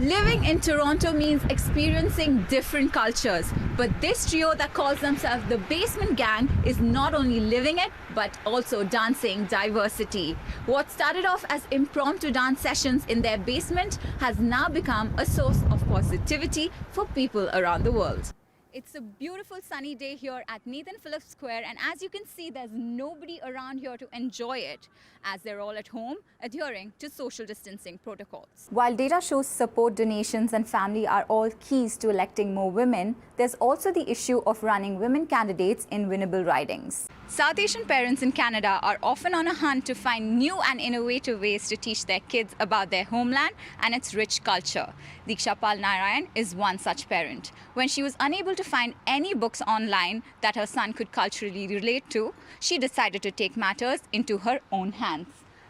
Living in Toronto means experiencing different cultures, but this trio that calls themselves the Basement Gang is not only living it, but also dancing diversity. What started off as impromptu dance sessions in their basement has now become a source of positivity for people around the world. It's a beautiful sunny day here at Nathan Phillips Square, and as you can see, there's nobody around here to enjoy it, as they're all at home adhering to social distancing protocols. While data shows support donations and family are all keys to electing more women, there's also the issue of running women candidates in winnable ridings. South Asian parents in Canada are often on a hunt to find new and innovative ways to teach their kids about their homeland and its rich culture. Diksha Pal Narayan is one such parent. When she was unable to find any books online that her son could culturally relate to, she decided to take matters into her own hands,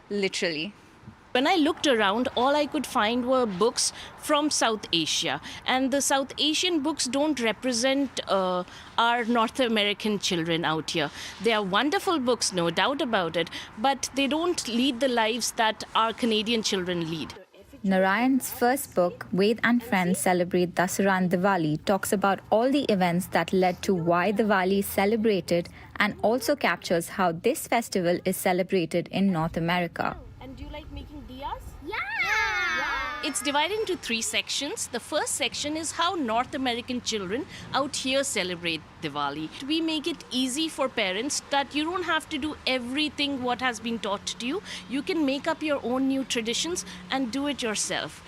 literally. When I looked around, all I could find were books from South Asia. And the South Asian books don't represent our North American children out here. They are wonderful books, no doubt about it, but they don't lead the lives that our Canadian children lead. Narayan's first book, Ved and Friends Celebrate Dasara and Diwali, talks about all the events that led to why Diwali is celebrated and also captures how this festival is celebrated in North America. And do you like making diyas? Yeah! It's divided into 3 sections. The first section is how North American children out here celebrate Diwali. We make it easy for parents that you don't have to do everything what has been taught to you. You can make up your own new traditions and do it yourself.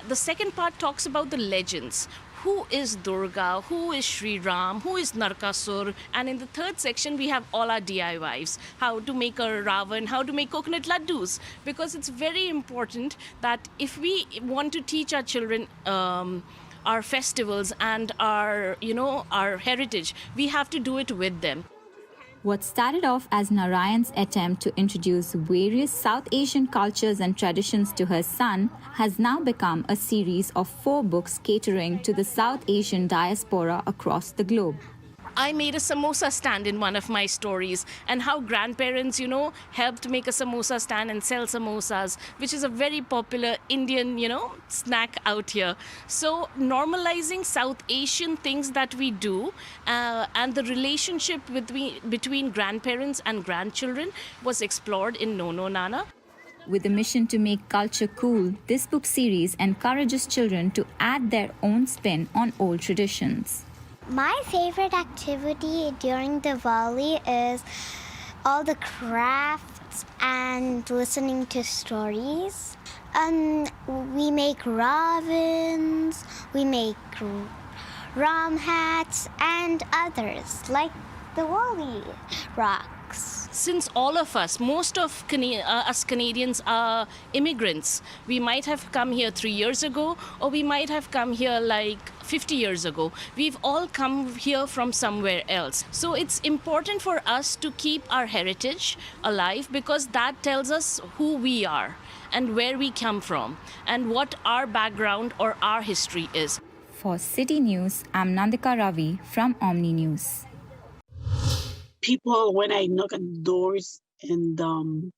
The second part talks about the legends. Who is Durga? Who is Sri Ram? Who is Narkasur? And in the third section, we have all our DIYs. How to make a Ravan, how to make coconut laddus. Because it's very important that if we want to teach our children our festivals and our heritage, we have to do it with them. What started off as Narayan's attempt to introduce various South Asian cultures and traditions to her son has now become a series of 4 books catering to the South Asian diaspora across the globe. I made a samosa stand in one of my stories, and how grandparents, helped make a samosa stand and sell samosas, which is a very popular Indian, snack out here. So normalizing South Asian things that we do and the relationship between grandparents and grandchildren was explored in No No Nana. With a mission to make culture cool, this book series encourages children to add their own spin on old traditions. My favorite activity during Diwali is all the crafts and listening to stories. We make ravens, we make ram hats, and others like the Wali rocks. Since all of us, most of us Canadians are immigrants, we might have come here 3 years ago, or we might have come here like 50 years ago. We've all come here from somewhere else. So it's important for us to keep our heritage alive, because that tells us who we are and where we come from and what our background or our history is. For City News, I'm Nandika Ravi from Omni News. People, when I knock on doors, and people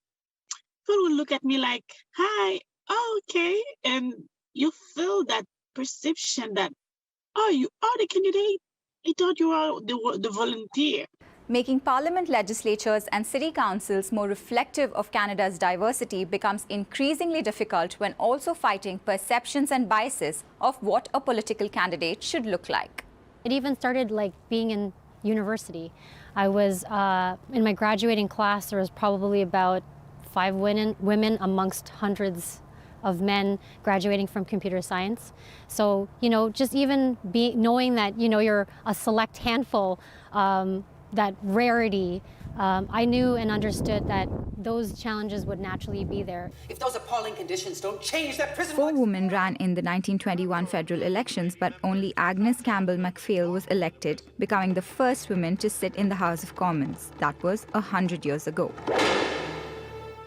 will look at me like, hi, oh, okay. And you feel that perception that, oh, you are the candidate. I thought you were the volunteer. Making parliament legislatures and city councils more reflective of Canada's diversity becomes increasingly difficult when also fighting perceptions and biases of what a political candidate should look like. It even started like being in university. I was in my graduating class, there was probably about 5 women amongst hundreds of men graduating from computer science. So, just even knowing that, you're a select handful, that rarity, I knew and understood that those challenges would naturally be there. If those appalling conditions don't change, that prison... 4 women ran in the 1921 federal elections, but only Agnes Campbell MacPhail was elected, becoming the first woman to sit in the House of Commons. That was 100 years ago.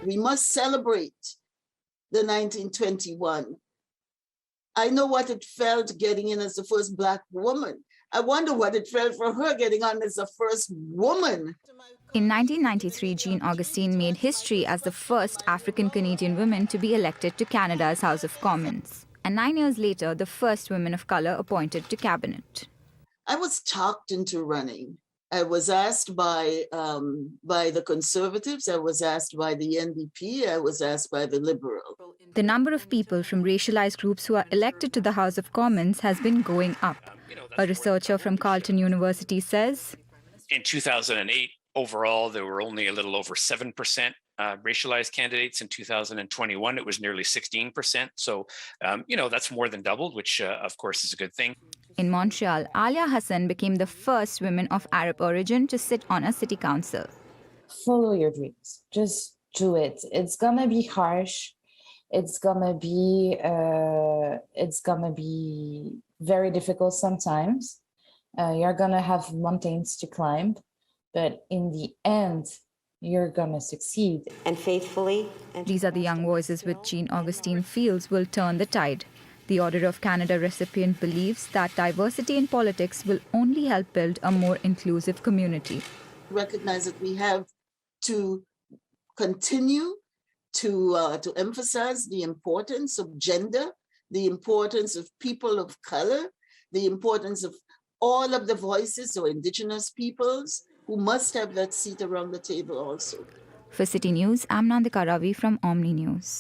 We must celebrate the 1921. I know what it felt getting in as the first Black woman. I wonder what it felt for her getting on as the first woman. In 1993, Jean Augustine made history as the first African-Canadian woman to be elected to Canada's House of Commons. and 9 years later, the first women of color appointed to cabinet. I was talked into running. I was asked by the Conservatives, I was asked by the NDP, I was asked by the Liberal. The number of people from racialized groups who are elected to the House of Commons has been going up. A researcher from Carleton University says, in 2008, overall, there were only a little over 7% racialized candidates. In 2021, it was nearly 16%. So, that's more than doubled, which, of course, is a good thing. In Montreal, Alia Hassan became the first woman of Arab origin to sit on a city council. Follow your dreams. Just do it. It's gonna be harsh. It's gonna be very difficult sometimes. You're gonna have mountains to climb, but in the end, you're gonna succeed. And faithfully. These are the young voices which Jean Augustine feels will turn the tide. The Order of Canada recipient believes that diversity in politics will only help build a more inclusive community. Recognize that we have to continue to emphasize the importance of gender, the importance of people of color, the importance of all of the voices or Indigenous peoples who must have that seat around the table also. For City News, I'm Nandika Ravi from Omni News.